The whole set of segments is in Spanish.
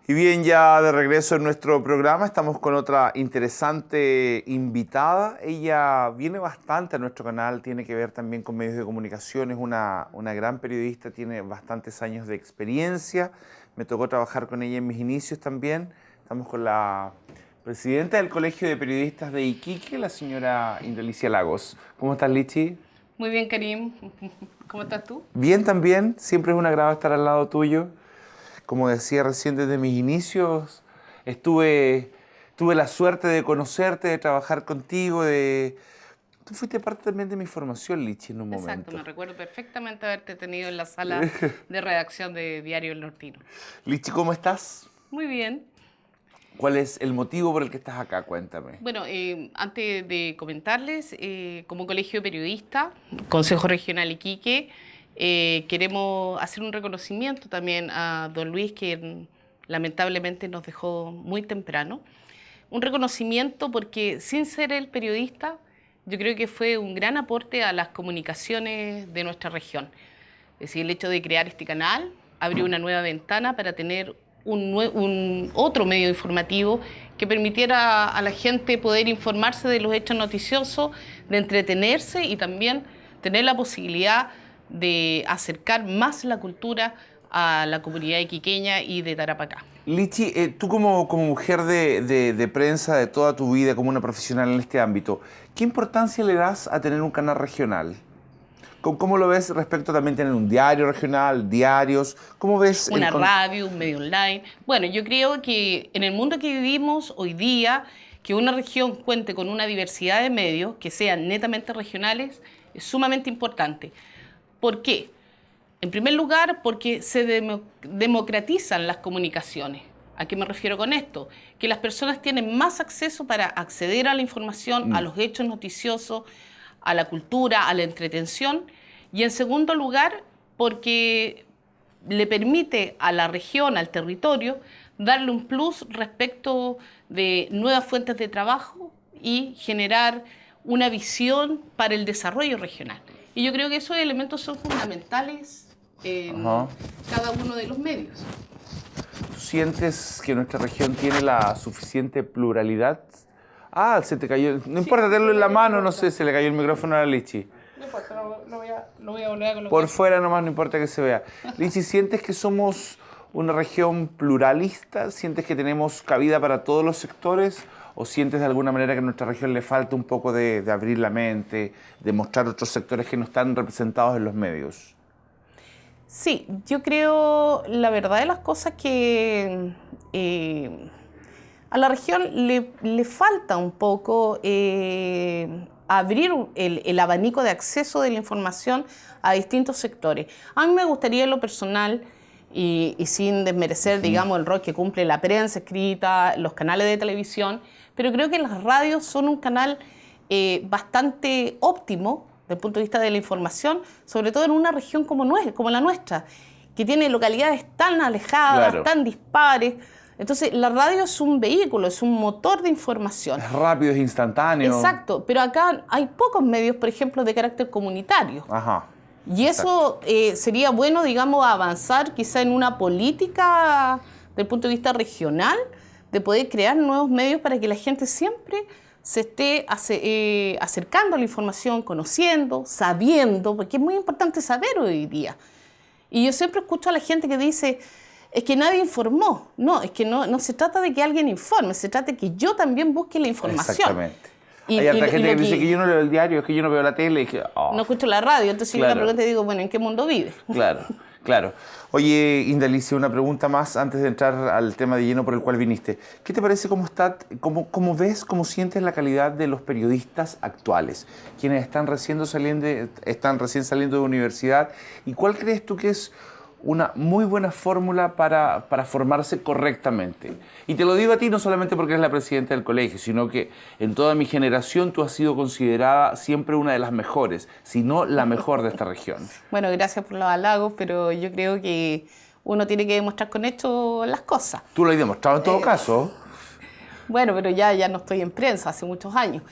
Y bien, ya de regreso en nuestro programa, estamos con otra interesante invitada. Ella viene bastante a nuestro canal, tiene que ver también con medios de comunicación, es una gran periodista, tiene bastantes años de experiencia. Me tocó trabajar con ella en mis inicios también. Estamos con la presidenta del Colegio de Periodistas de Iquique, la señora Indelicia Lagos. ¿Cómo estás, Lichi? Muy bien, Karim. ¿Cómo estás tú? Bien también, siempre es un agrado estar al lado tuyo. Como decía recién, desde mis inicios tuve la suerte de conocerte, de trabajar contigo, Tú fuiste parte también de mi formación, Lichi, en un Exacto, momento. me recuerdo perfectamente haberte tenido en la sala de redacción de Diario El Nortino. Lichi, ¿cómo estás? Muy bien. ¿Cuál es el motivo por el que estás acá? Cuéntame. Bueno, antes de comentarles, como colegio de periodistas, Consejo Regional Iquique, queremos hacer un reconocimiento también a don Luis, que lamentablemente nos dejó muy temprano. Un reconocimiento porque sin ser el periodista, yo creo que fue un gran aporte a las comunicaciones de nuestra región. Es decir, el hecho de crear este canal abrió una nueva ventana para tener otro medio informativo que permitiera a la gente poder informarse de los hechos noticiosos, de entretenerse y también tener la posibilidad de acercar más la cultura a la comunidad iquiqueña y de Tarapacá. Lichi, tú como mujer de prensa de toda tu vida, como una profesional en este ámbito, ¿qué importancia le das a tener un canal regional? ¿Cómo lo ves respecto también a tener un diario regional, diarios? ¿Cómo ves Una radio, un medio online. Bueno, yo creo que en el mundo que vivimos hoy día, que una región cuente con una diversidad de medios que sean netamente regionales es sumamente importante. ¿Por qué? En primer lugar, porque se democratizan las comunicaciones. ¿A qué me refiero con esto? Que las personas tienen más acceso para acceder a la información, a los hechos noticiosos, a la cultura, a la entretención. Y en segundo lugar, porque le permite a la región, al territorio, darle un plus respecto de nuevas fuentes de trabajo y generar una visión para el desarrollo regional. Y yo creo que esos elementos son fundamentales en cada uno de los medios. ¿Tú sientes que nuestra región tiene la suficiente pluralidad? Ah, se te cayó. No importa, tenerlo en la mano, no sé, se le cayó el micrófono a la Lichi. No importa, lo voy a volver a colocar. Por fuera nomás, no importa que se vea. Lichi, ¿sientes que somos una región pluralista? ¿Sientes que tenemos cabida para todos los sectores? ¿O sientes de alguna manera que a nuestra región le falta un poco de abrir la mente, de mostrar otros sectores que no están representados en los medios? Sí, yo creo, la verdad de las cosas, que a la región le falta un poco abrir el abanico de acceso de la información a distintos sectores. A mí me gustaría en lo personal, y sin desmerecer, digamos, el rol que cumple la prensa escrita, los canales de televisión, pero creo que las radios son un canal bastante óptimo desde el punto de vista de la información, sobre todo en una región como la nuestra, que tiene localidades tan alejadas, Claro. tan dispares. Entonces, la radio es un vehículo, es un motor de información. Es rápido, es instantáneo. Exacto, pero acá hay pocos medios, por ejemplo, de carácter comunitario. Ajá. Y eso sería bueno, digamos, avanzar quizá en una política del punto de vista regional, de poder crear nuevos medios para que la gente siempre se esté acercando a la información, conociendo, sabiendo, porque es muy importante saber hoy día. Y yo siempre escucho a la gente que dice, es que nadie informó. No, es que no se trata de que alguien informe, se trata de que yo también busque la información. Exactamente. Hay harta gente que dice que yo no leo el diario, es que yo no veo la tele. Y que, no escucho la radio, entonces Claro. yo la pregunta y digo, bueno, ¿en qué mundo vive? Claro, claro. Oye, Indelicia, una pregunta más antes de entrar al tema de lleno por el cual viniste. ¿Qué te parece cómo ves, cómo sientes la calidad de los periodistas actuales, quienes están recién saliendo de universidad? ¿Y cuál crees tú que es una muy buena fórmula para formarse correctamente? Y te lo digo a ti no solamente porque eres la presidenta del colegio, sino que en toda mi generación tú has sido considerada siempre una de las mejores, si no la mejor de esta región. Bueno, gracias por los halagos, pero yo creo que uno tiene que demostrar con esto las cosas. Tú lo has demostrado en todo caso. Bueno, pero ya no estoy en prensa, hace muchos años.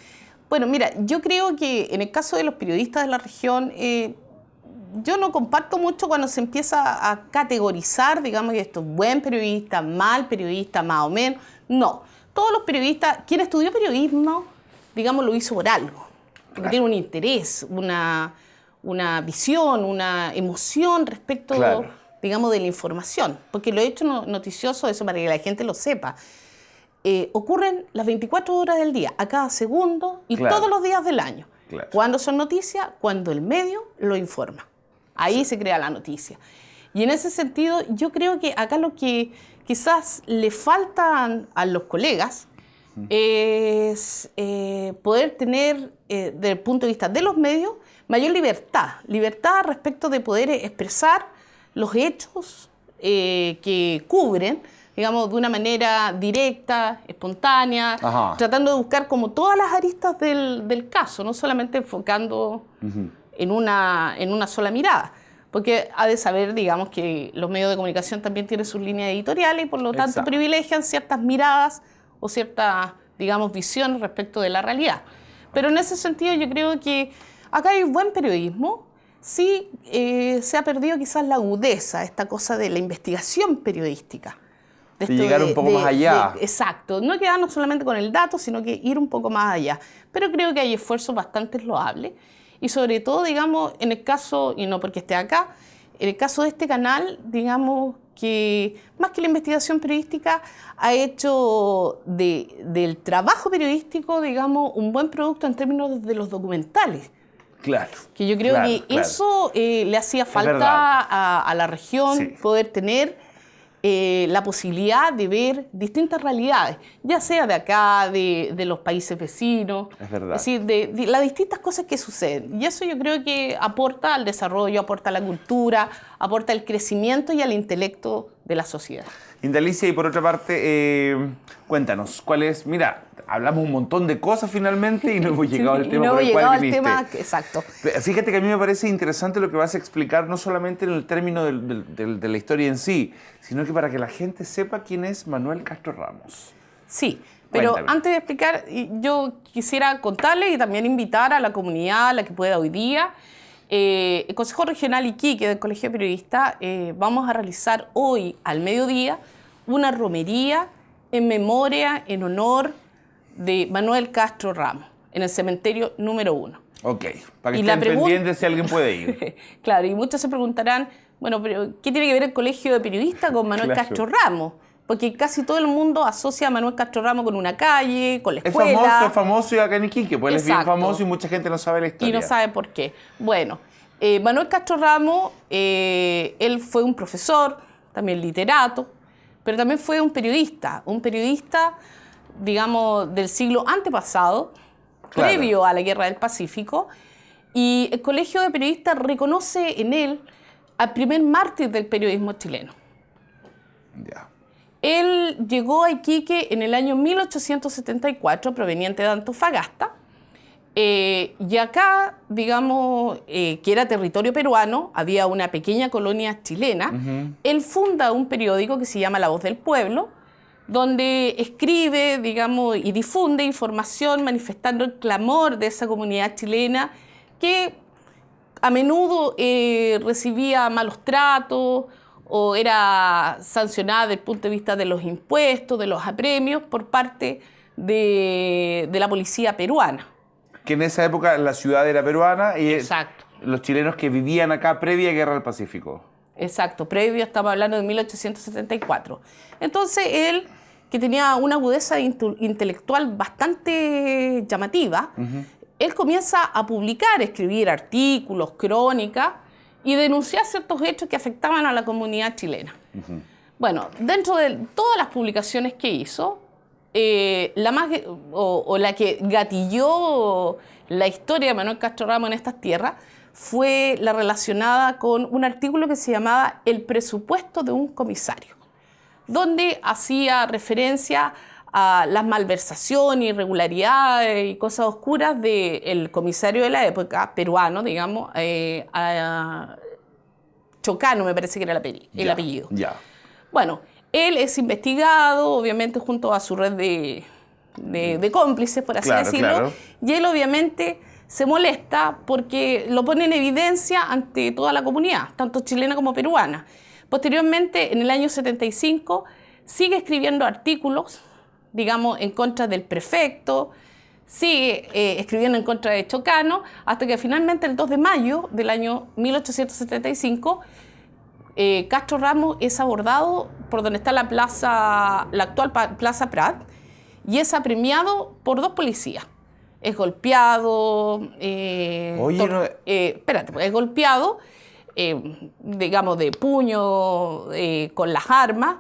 Bueno, mira, yo creo que en el caso de los periodistas de la región, yo no comparto mucho cuando se empieza a categorizar, digamos, que esto es buen periodista, mal periodista, más o menos. No, todos los periodistas, quien estudió periodismo, digamos, lo hizo por algo, porque Claro. tiene un interés, una visión, una emoción respecto, Claro. digamos, de la información. Porque lo he hecho noticioso, eso para que la gente lo sepa. Ocurren las 24 horas del día, a cada segundo y Claro. todos los días del año. Claro. Cuando son noticias, cuando el medio lo informa. Ahí se crea la noticia. Y en ese sentido, yo creo que acá lo que quizás le falta a los colegas es poder tener, desde el punto de vista de los medios, mayor libertad. Libertad respecto de poder expresar los hechos que cubren, digamos, de una manera directa, espontánea, Ajá. tratando de buscar como todas las aristas del caso, no solamente enfocando en una sola mirada. Porque ha de saber, digamos, que los medios de comunicación también tienen sus líneas editoriales y por lo tanto Exacto. privilegian ciertas miradas o ciertas, digamos, visiones respecto de la realidad. Pero en ese sentido yo creo que acá hay buen periodismo. Sí, se ha perdido quizás la agudeza, esta cosa de la investigación periodística. De llegar un poco más allá. Exacto, no quedarnos solamente con el dato, sino que ir un poco más allá. Pero creo que hay esfuerzos bastante loables. Y sobre todo, digamos, en el caso, y no porque esté acá, en el caso de este canal, digamos que más que la investigación periodística, ha hecho del trabajo periodístico, digamos, un buen producto en términos de los documentales. Claro. Que yo creo claro, que claro. eso le hacía verdad. falta a la región, Sí. poder tener la posibilidad de ver distintas realidades, ya sea de acá, de los países vecinos, Es verdad. decir, de las distintas cosas que suceden. Y eso yo creo que aporta al desarrollo, aporta a la cultura, aporta al crecimiento y al intelecto de la sociedad. Indalicia, y por otra parte, cuéntanos, ¿cuál es? Mira, hablamos un montón de cosas finalmente y no hemos llegado al Y tema no por hemos el cual llegado al viniste. tema, exacto. Fíjate que a mí me parece interesante lo que vas a explicar, no solamente en el término de la historia en sí, sino que para que la gente sepa quién es Manuel Castro Ramos. Sí, pero Cuéntame. antes de explicar, yo quisiera contarle y también invitar a la comunidad, a la que pueda hoy día. El Consejo Regional Iquique del Colegio de Periodistas, vamos a realizar hoy al mediodía una romería en memoria, en honor de Manuel Castro Ramos, en el cementerio número 1. Ok, para que Y la estén pregun- pendientes si alguien puede ir. Claro, y muchos se preguntarán, bueno, pero ¿qué tiene que ver el Colegio de Periodistas con Manuel Claro. Castro Ramos? Porque casi todo el mundo asocia a Manuel Castro Ramos con una calle, con la Es escuela. famoso y acá en Iquique, pues él es bien Exacto. famoso y mucha gente no sabe la historia. Y no sabe por qué. Bueno, Manuel Castro Ramos, él fue un profesor, también literato, pero también fue un periodista, digamos, del siglo antepasado, Claro. previo a la Guerra del Pacífico, y el Colegio de Periodistas reconoce en él al primer mártir del periodismo chileno. Ya. Él llegó a Iquique en el año 1874, proveniente de Antofagasta, y acá, digamos, que era territorio peruano, había una pequeña colonia chilena. Él funda un periódico que se llama La Voz del Pueblo, donde escribe, digamos, y difunde información manifestando el clamor de esa comunidad chilena que a menudo recibía malos tratos o era sancionada desde el punto de vista de los impuestos, de los apremios por parte de la policía peruana. Que en esa época la ciudad era peruana y Exacto. los chilenos que vivían acá previa Guerra del Pacífico. Exacto, previo, estamos hablando de 1874. Entonces él, que tenía una agudeza intelectual bastante llamativa, él comienza a publicar, escribir artículos, crónicas y denunciar ciertos hechos que afectaban a la comunidad chilena. Bueno, dentro de todas las publicaciones que hizo, la que gatilló la historia de Manuel Castro Ramos en estas tierras fue la relacionada con un artículo que se llamaba El presupuesto de un comisario, donde hacía referencia a las malversaciones, irregularidades y cosas oscuras del comisario de la época, peruano, digamos, Chocano me parece que era el apellido. Ya. Bueno, él es investigado, obviamente, junto a su red de cómplices, por así Claro, decirlo, claro. y él obviamente se molesta porque lo pone en evidencia ante toda la comunidad, tanto chilena como peruana. Posteriormente, en el año 75, sigue escribiendo artículos, digamos, en contra del prefecto, sigue escribiendo en contra de Chocano, hasta que finalmente el 2 de mayo del año 1875, Castro Ramos es abordado por donde está la actual Plaza Prat, y es apremiado por 2 policías. Es golpeado, es golpeado, digamos, de puño, con las armas,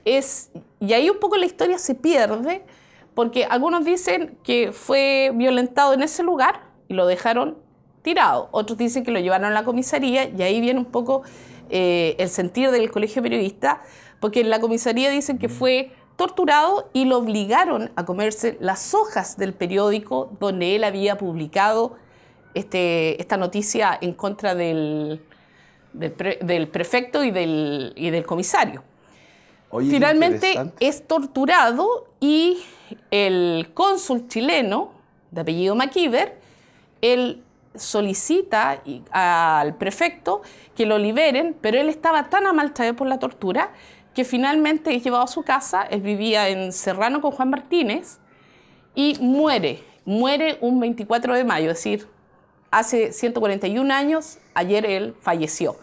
y ahí un poco la historia se pierde, porque algunos dicen que fue violentado en ese lugar y lo dejaron tirado, otros dicen que lo llevaron a la comisaría, y ahí viene un poco el sentir del Colegio Periodista, porque en la comisaría dicen que fue torturado y lo obligaron a comerse las hojas del periódico donde él había publicado esta noticia en contra del prefecto y del comisario. Oye, finalmente es torturado y el cónsul chileno, de apellido McKeever, él solicita al prefecto que lo liberen, pero él estaba tan amaltraído por la tortura que finalmente es llevado a su casa. Él vivía en Serrano con Juan Martínez y muere un 24 de mayo, es decir, hace 141 años, ayer él falleció.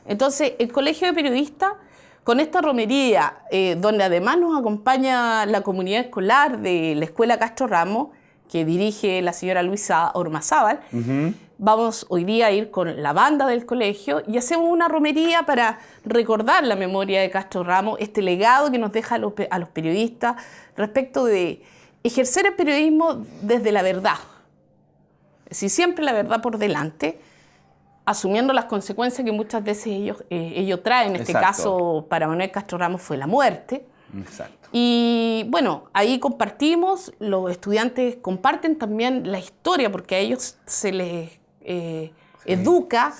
Entonces, el Colegio de Periodistas, con esta romería, donde además nos acompaña la comunidad escolar de la Escuela Castro Ramos, que dirige la señora Luisa Ormazábal, vamos hoy día a ir con la banda del colegio y hacemos una romería para recordar la memoria de Castro Ramos, este legado que nos deja a los periodistas respecto de ejercer el periodismo desde la verdad. Es decir, siempre la verdad por delante, asumiendo las consecuencias que muchas veces ellos traen. En este caso, para Manuel Castro Ramos fue la muerte. Exacto. Y bueno, ahí compartimos, los estudiantes comparten también la historia, porque a ellos se les educa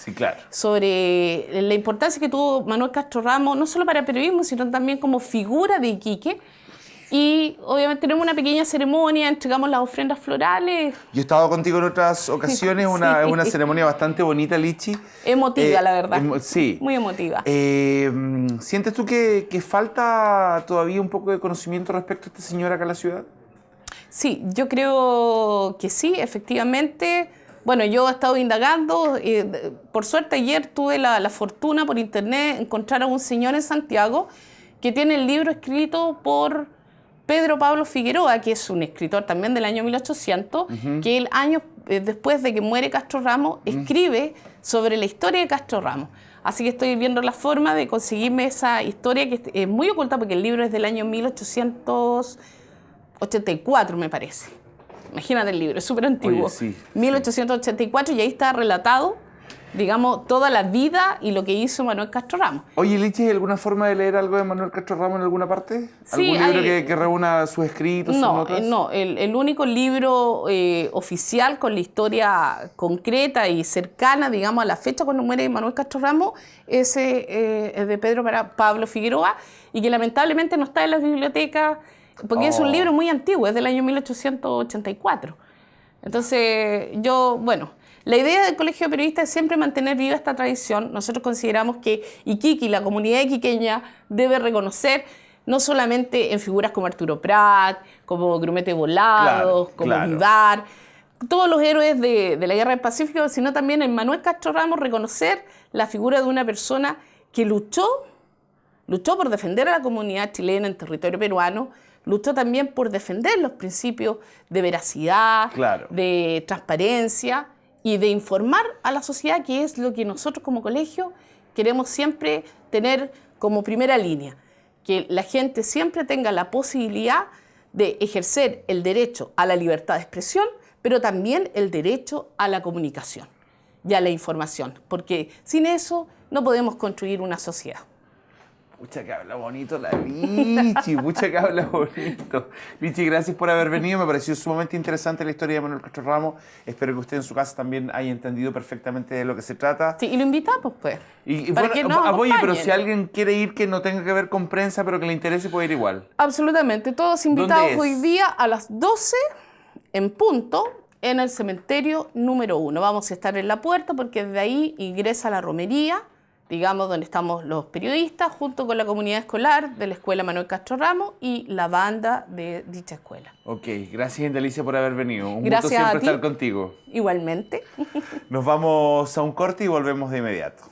sobre la importancia que tuvo Manuel Castro Ramos, no solo para el periodismo, sino también como figura de Iquique. Y obviamente tenemos una pequeña ceremonia, entregamos las ofrendas florales. Yo he estado contigo en otras ocasiones, es una ceremonia bastante bonita, Lichi. Emotiva, la verdad. Sí. Muy emotiva. ¿Sientes tú que falta todavía un poco de conocimiento respecto a este señor acá en la ciudad? Sí, yo creo que sí, efectivamente. Bueno, yo he estado indagando. Por suerte ayer tuve la fortuna por internet encontrar a un señor en Santiago que tiene el libro escrito por Pedro Pablo Figueroa, que es un escritor también del año 1800, que el año después de que muere Castro Ramos, escribe sobre la historia de Castro Ramos. Así que estoy viendo la forma de conseguirme esa historia, que es muy oculta porque el libro es del año 1884, me parece. Imagínate el libro, es súper antiguo. Oye, sí, 1884, y ahí está relatado, digamos, toda la vida y lo que hizo Manuel Castro Ramos. Oye, Lichi, ¿hay alguna forma de leer algo de Manuel Castro Ramos en alguna parte? Sí, ¿algún libro que reúna sus escritos, sus notas? No, el único libro oficial con la historia concreta y cercana, digamos, a la fecha cuando muere Manuel Castro Ramos es de Pedro Pablo Figueroa, y que lamentablemente no está en las bibliotecas, porque es un libro muy antiguo, es del año 1884. Entonces, la idea del Colegio de Periodistas es siempre mantener viva esta tradición. Nosotros consideramos que Iquique y la comunidad iquiqueña debe reconocer, no solamente en figuras como Arturo Prat, como Grumete Volados, como Vidar, todos los héroes de la Guerra del Pacífico, sino también en Manuel Castro Ramos reconocer la figura de una persona que luchó por defender a la comunidad chilena en territorio peruano, luchó también por defender los principios de veracidad, de transparencia y de informar a la sociedad, que es lo que nosotros como colegio queremos siempre tener como primera línea, que la gente siempre tenga la posibilidad de ejercer el derecho a la libertad de expresión, pero también el derecho a la comunicación y a la información, porque sin eso no podemos construir una sociedad. Pucha que habla bonito la Lichi, pucha que habla bonito. Lichi, gracias por haber venido, me pareció sumamente interesante la historia de Manuel Castro Ramos. Espero que usted en su casa también haya entendido perfectamente de lo que se trata. Sí, y lo invitamos, pues. Y bueno, oye, pero si alguien quiere ir que no tenga que ver con prensa, pero que le interese, puede ir igual. Absolutamente, todos invitados hoy día a las 12 en punto en el cementerio número 1. Vamos a estar en la puerta porque desde ahí ingresa la romería, digamos, donde estamos los periodistas, junto con la comunidad escolar de la Escuela Manuel Castro Ramos y la banda de dicha escuela. Ok, gracias Indelicia por haber venido. Un Gracias gusto siempre a ti. estar contigo. Igualmente. Nos vamos a un corte y volvemos de inmediato.